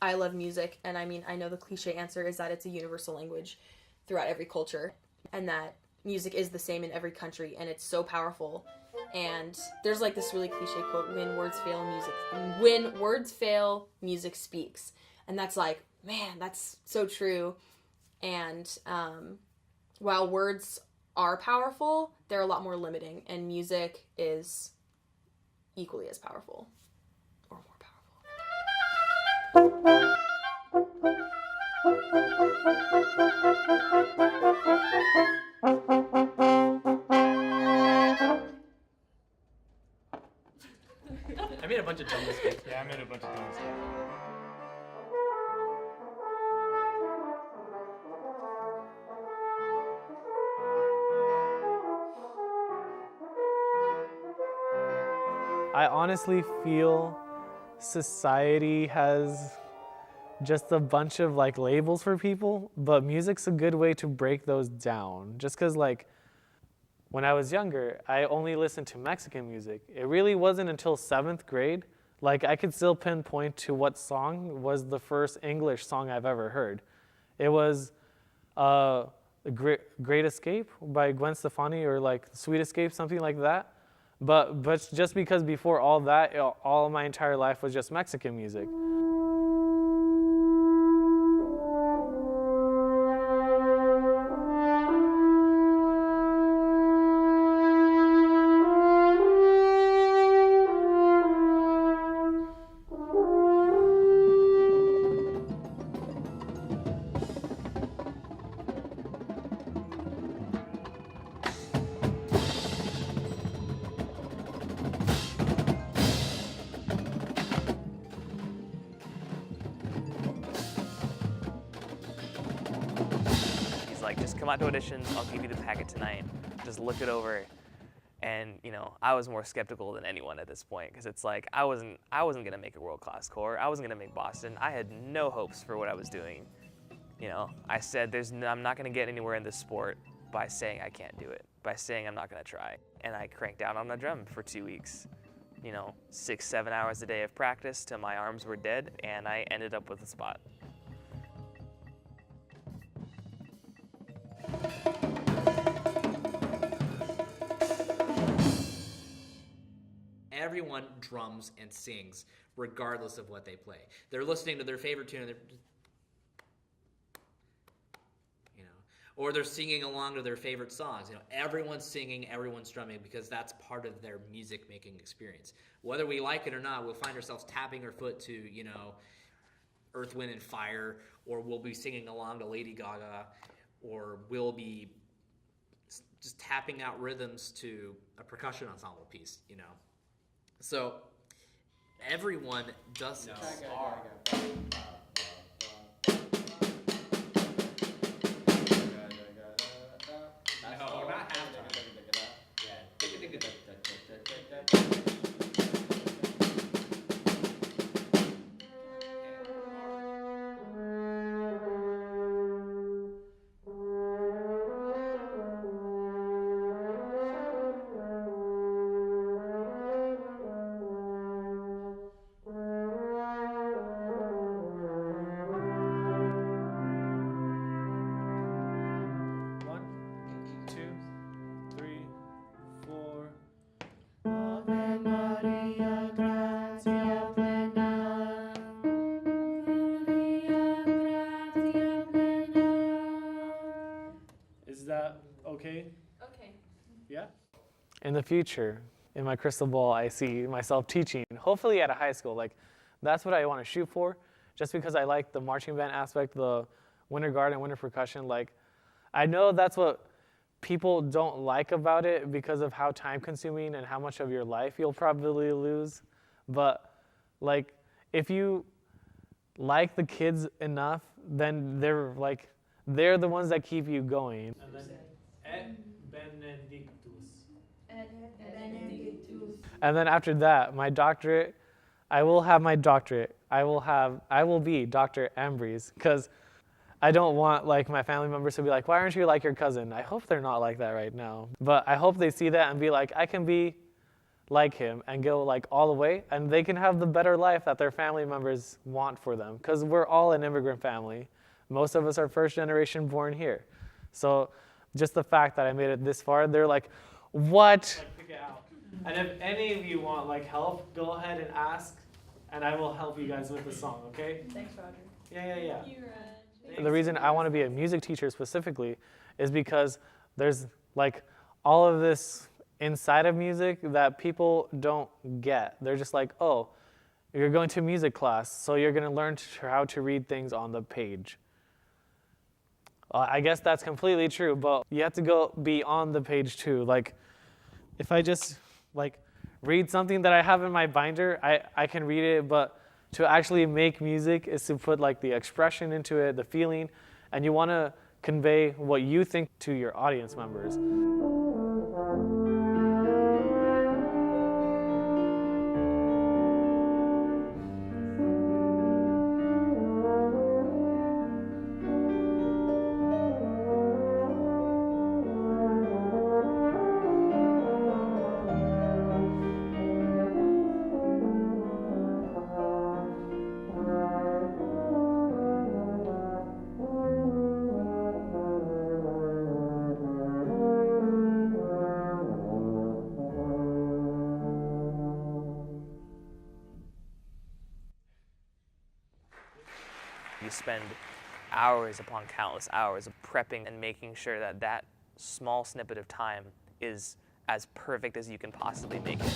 I love music, and I mean, I know the cliche answer is that it's a universal language throughout every culture, and that music is the same in every country, and it's so powerful. And there's like this really cliche quote: when words fail, music speaks." And that's like, man, that's so true. And while words are powerful, they're a lot more limiting, and music is equally as powerful or more powerful. I made a bunch of dumb mistakes. Yeah, I made a bunch of dumb mistakes. I honestly feel society has just a bunch of like labels for people, but music's a good way to break those down. Just because like when I was younger, I only listened to Mexican music. It really wasn't until 7th grade, like I could still pinpoint to what song was the first English song I've ever heard. It was Great Escape by Gwen Stefani, or like Sweet Escape, something like that. But just because before all that, all my entire life was just Mexican music. Like, just come out to auditions, I'll give you the packet tonight, just look it over. And you know, I was more skeptical than anyone at this point, because it's like I wasn't gonna make a world-class corps. I wasn't gonna make Boston. I had no hopes for what I was doing. You know, I said I'm not gonna get anywhere in this sport by saying I can't do it, by saying I'm not gonna try. And I cranked down on the drum for 2 weeks. You know, 6-7 hours a day of practice till my arms were dead, and I ended up with a spot. Everyone drums and sings regardless of what they play. They're listening to their favorite tune, and they're just, you know, or they're singing along to their favorite songs. You know, everyone's singing, everyone's drumming, because that's part of their music making experience. Whether we like it or not, we'll find ourselves tapping our foot to, you know, Earth, Wind, and Fire, or we'll be singing along to Lady Gaga, or we'll be just tapping out rhythms to a percussion ensemble piece, you know. So everyone does. No. Okay? Yeah? In the future, in my crystal ball, I see myself teaching, hopefully at a high school. Like, that's what I want to shoot for, just because I like the marching band aspect, the winter guard and winter percussion. Like, I know that's what people don't like about it because of how time-consuming and how much of your life you'll probably lose. But, like, if you like the kids enough, then they're the ones that keep you going. And then et benedictus. Et benedictus. And then after that, my doctorate, I will have my doctorate. I will be Dr. Ambriz, because I don't want like my family members to be like, why aren't you like your cousin? I hope they're not like that right now. But I hope they see that and be like, I can be like him and go like all the way, and they can have the better life that their family members want for them, because we're all an immigrant family. Most of us are first generation born here. So just the fact that I made it this far, they're like, what? Like, pick it out. And if any of you want like help, go ahead and ask, and I will help you guys with the song, okay? Thanks, Roger. Yeah. Thank you, Raj. The reason I want to be a music teacher specifically is because there's like all of this inside of music that people don't get. They're just like, oh, you're going to music class, so you're going to learn how to read things on the page. I guess that's completely true, but you have to go beyond the page too. Like, if I just like read something that I have in my binder, I can read it, but to actually make music is to put like the expression into it, the feeling, and you want to convey what you think to your audience members. You spend hours upon countless hours of prepping and making sure that that small snippet of time is as perfect as you can possibly make it.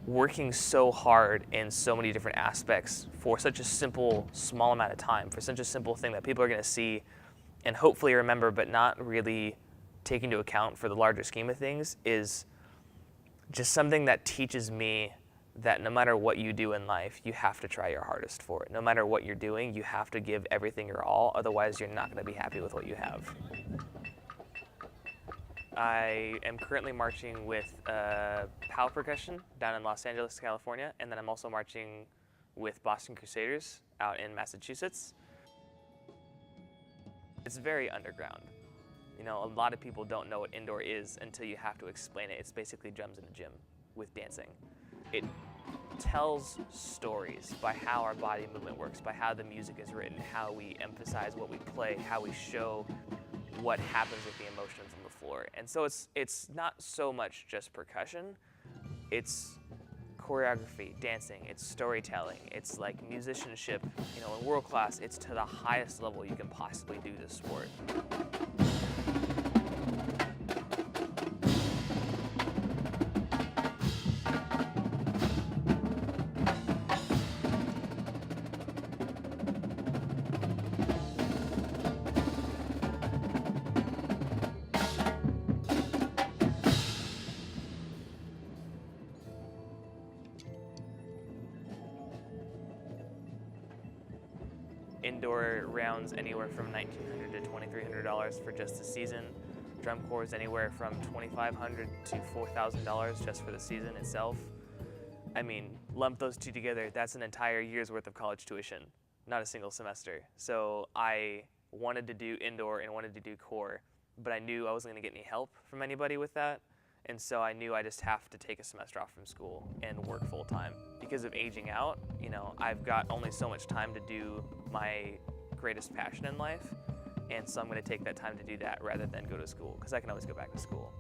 Working so hard in so many different aspects for such a simple, small amount of time, for such a simple thing that people are going to see and hopefully remember, but not really take into account for the larger scheme of things, is just something that teaches me that no matter what you do in life, you have to try your hardest for it. No matter what you're doing, you have to give everything your all, otherwise you're not going to be happy with what you have. I am currently marching with PAL Percussion down in Los Angeles, California, and then I'm also marching with Boston Crusaders out in Massachusetts. It's very underground. You know, a lot of people don't know what indoor is until you have to explain it. It's basically drums in a gym with dancing. It tells stories by how our body movement works, by how the music is written, how we emphasize what we play, how we show what happens with the emotions on the floor. And so it's not so much just percussion, it's choreography, dancing, it's storytelling, it's like musicianship. You know, in world class, it's to the highest level you can possibly do this sport. Indoor rounds anywhere from $1,900 to $2,300 for just the season. Drum corps anywhere from $2,500 to $4,000 just for the season itself. I mean, lump those two together, that's an entire year's worth of college tuition, not a single semester. So I wanted to do indoor and wanted to do corps, but I knew I wasn't going to get any help from anybody with that. And so I knew I just have to take a semester off from school and work full time. Because of aging out, you know, I've got only so much time to do my greatest passion in life. And so I'm going to take that time to do that rather than go to school, because I can always go back to school.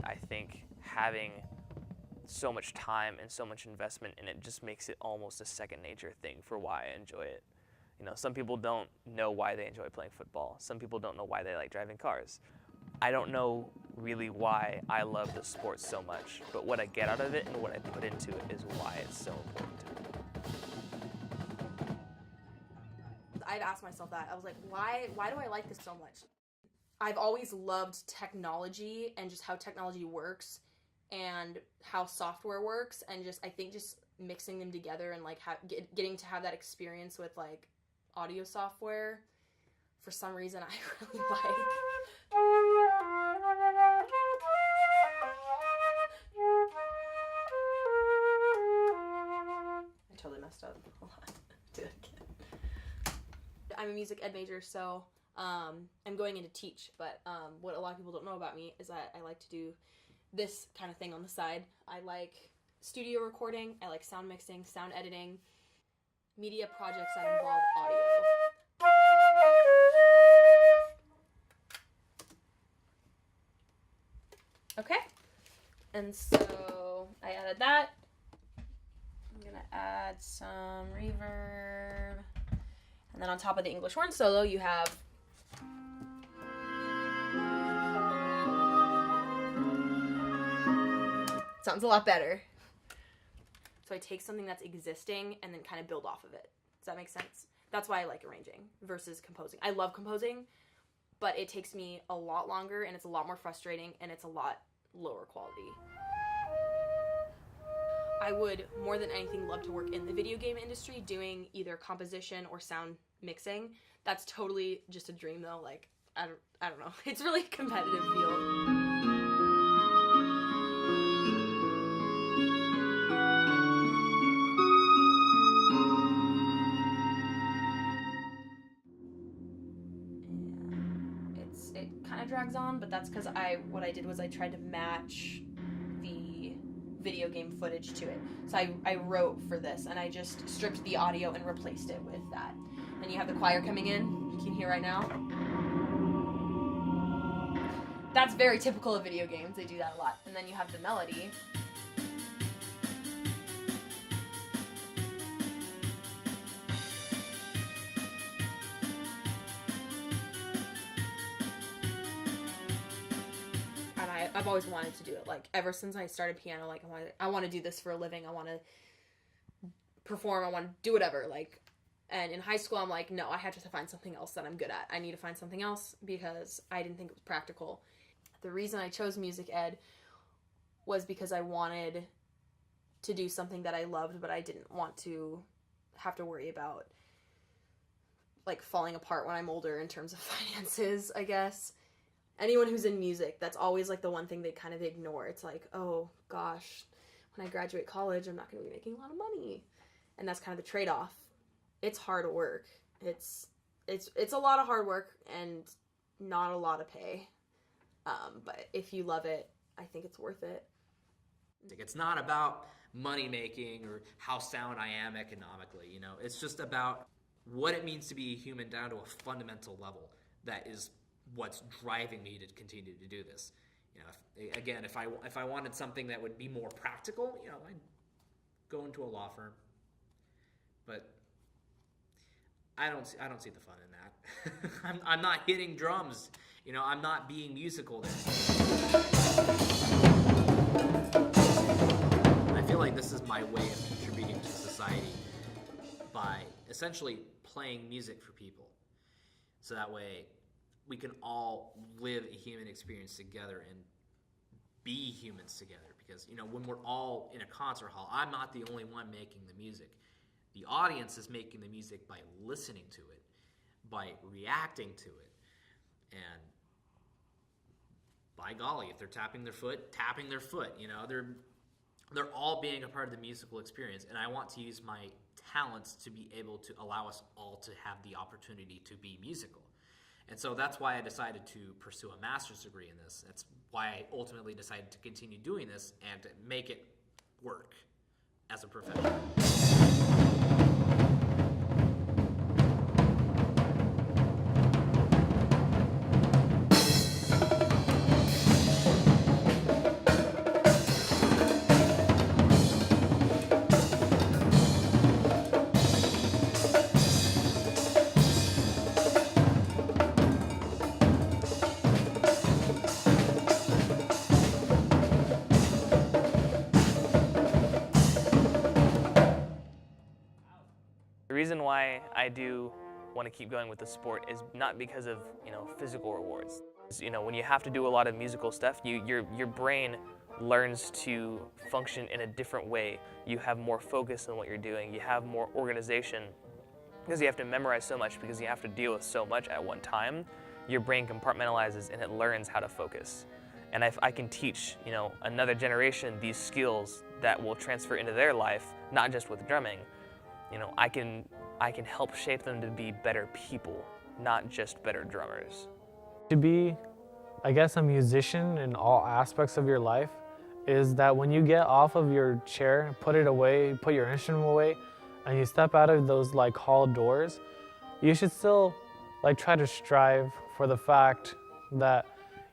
I think having so much time and so much investment in it just makes it almost a second nature thing for why I enjoy it. You know, some people don't know why they enjoy playing football. Some people don't know why they like driving cars. I don't know really why I love the sport so much, but what I get out of it and what I put into it is why it's so important to me. I've asked myself that. I was like, why do I like this so much? I've always loved technology and just how technology works and how software works, and just I think just mixing them together and like getting to have that experience with like audio software, for some reason I really like. I totally messed up. Hold on. Do it again. I'm a music ed major, so I'm going in to teach, but what a lot of people don't know about me is that I like to do this kind of thing on the side. I like studio recording, I like sound mixing, sound editing, media projects that involve audio. Okay, and so I added that. I'm gonna add some reverb. And then on top of the English horn solo, you have sounds a lot better. So I take something that's existing and then kind of build off of it. Does that make sense? That's why I like arranging versus composing. I love composing, but it takes me a lot longer and it's a lot more frustrating and it's a lot lower quality. I would, more than anything, love to work in the video game industry doing either composition or sound mixing. That's totally just a dream though. Like, I don't know. It's really a competitive field. It kind of drags on, but that's because what I did was I tried to match the video game footage to it. So I wrote for this and I just stripped the audio and replaced it with that. And you have the choir coming in, you can hear right now. That's very typical of video games, they do that a lot. And then you have the melody. I've always wanted to do it. Like, ever since I started piano, like, I want to do this for a living. I want to perform. I want to do whatever. Like, and in high school, I'm like, no, I have to find something else that I'm good at. I need to find something else because I didn't think it was practical. The reason I chose music ed was because I wanted to do something that I loved, but I didn't want to have to worry about, like, falling apart when I'm older in terms of finances, I guess. Anyone who's in music, that's always like the one thing they kind of ignore. It's like, oh gosh, when I graduate college, I'm not going to be making a lot of money. And that's kind of the trade-off. It's hard work. It's a lot of hard work and not a lot of pay. But if you love it, I think it's worth it. It's not about money making or how sound I am economically, you know. It's just about what it means to be a human down to a fundamental level that is what's driving me to continue to do this. You know, if I wanted something that would be more practical, you know, I'd go into a law firm. But I don't see the fun in that. I'm not hitting drums. You know, I'm not being musical there. I feel like this is my way of contributing to society by essentially playing music for people. So that way we can all live a human experience together and be humans together. Because, you know, when we're all in a concert hall, I'm not the only one making the music. The audience is making the music by listening to it, by reacting to it. And by golly, if they're tapping their foot, you know, they're all being a part of the musical experience. And I want to use my talents to be able to allow us all to have the opportunity to be musical. And so that's why I decided to pursue a master's degree in this. That's why I ultimately decided to continue doing this and to make it work as a profession. The reason why I do want to keep going with the sport is not because of, you know, physical rewards. You know, when you have to do a lot of musical stuff, your brain learns to function in a different way. You have more focus on what you're doing. You have more organization because you have to memorize so much, because you have to deal with so much at one time. your brain compartmentalizes and it learns how to focus. And if I can teach, another generation these skills that will transfer into their life, not just with drumming, I can help shape them to be better people, not just better drummers. To be, I guess, a musician in all aspects of your life is that when you get off of your chair, put it away, put your instrument away, and you step out of those like hall doors, you should still like try to strive for the fact that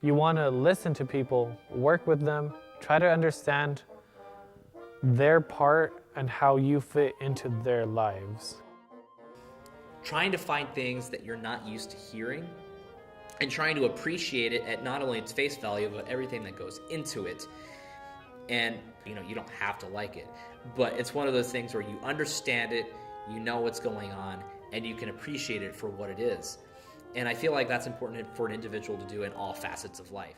you want to listen to people, work with them, try to understand their part and how you fit into their lives. Trying to find things that you're not used to hearing and trying to appreciate it at not only its face value, but everything that goes into it. And, you don't have to like it, but it's one of those things where you understand it, you know what's going on, and you can appreciate it for what it is. And I feel like that's important for an individual to do in all facets of life.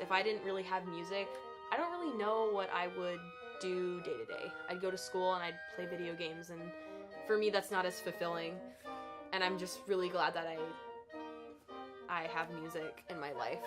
If I didn't really have music, I don't really know what I would do day to day. I'd go to school and I'd play video games, and for me that's not as fulfilling. And I'm just really glad that I have music in my life.